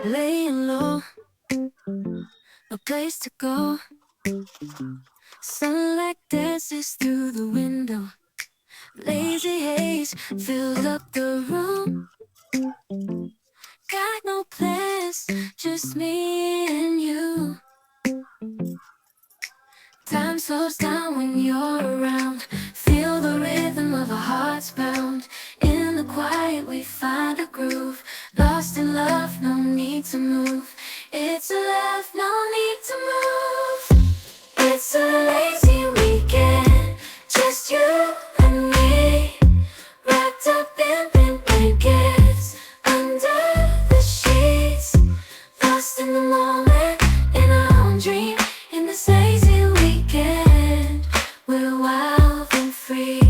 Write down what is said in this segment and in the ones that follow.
Laying low, no place to go. Sunlight dances through the window. Lazy haze fills up the room. Got no plans, just me and you. Time slows down when you're around. Feel the rhythm of our hearts pound. In the quiet we find a groove. Lost in love, no need to move. It's a love, no need to move. It's a lazy weekend, just you and me. Wrapped up in pink blankets, under the sheets. Lost in the moment, in our own dream. In this lazy weekend, we're wild and free.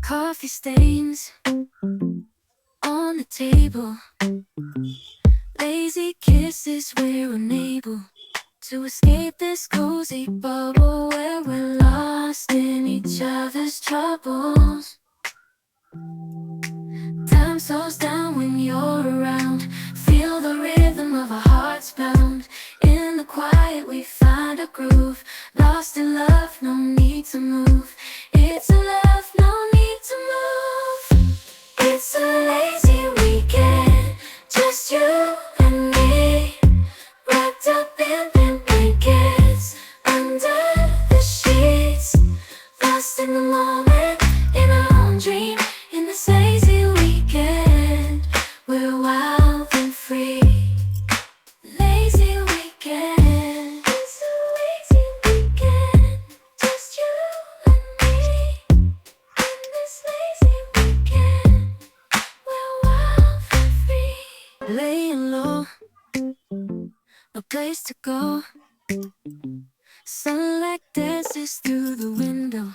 Coffee stains on the table. Lazy kisses, we're unable to escape this cozy bubble where we're lost in each other's troubles. Time slows down when you're around. Feel the rhythm of our hearts pound. In the quiet we find a groove. Lost in love, no need to move. It's a love, no need to move. It's a lazy weekend, just you and me. Wrapped up in pink blankets, under the sheets. Lost in the moment, in our own dream. In this lazy weekend, we're wild and free. Lazy weekend, it's a lazy weekend, just you and me. In this lazy weekend, we're wild and free. Laying low, no place to go. Sunlight dances through the window.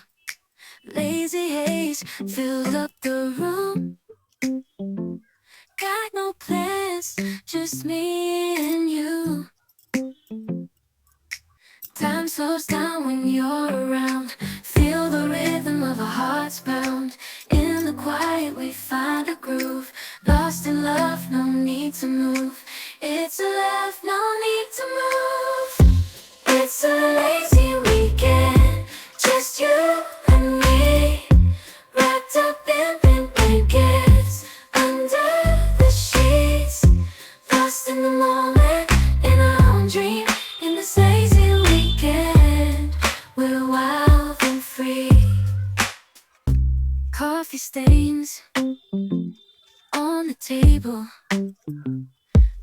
Lazy haze fills up the room. Got no plans, just me and you. Time slows down when you're around. Feel the rhythm of our hearts pound. In the quiet we find a groove. Lost in love, no need to move. It's a love, no need to move. It's a lazy weekend, just you and me. Wrapped up in pink blankets, under the sheets. Lost in the moment, in our own dream. In this lazy weekend, we're wild and free. Coffee stains on the table.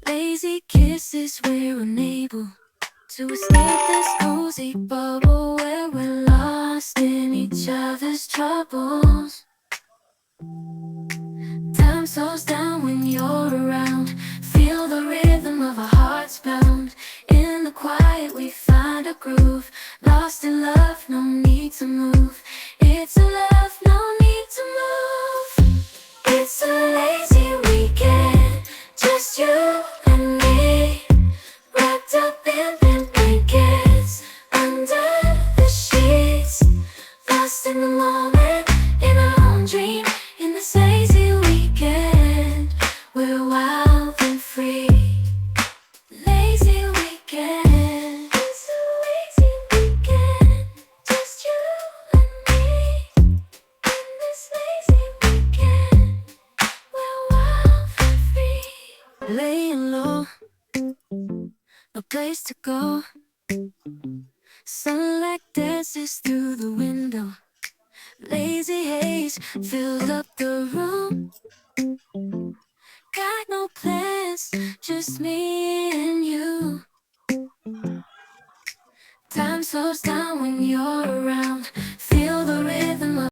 Lazy kisses, we're unable to escape this cozy bubble where we're lost in each other's troubles. Time slows down when you're around. Feel the rhythm of our hearts pound. In the quiet we find a groove. Lost in love, no need to move. It's a love, no need to move. It's a lazy weekend, just you and me. Wrapped up in pink blankets, under the sheets. Lost in the moment, in our own dream. In this lazy weekend, we're wild and free. Lazy weekend, it's a lazy weekend, just you and me. In this lazy weekend, we're wild and free. Laying low, no place to go. Sunlight dances through the window. Lazy haze filled up the room. Got no plans, just me and you. Time slows down when you're around.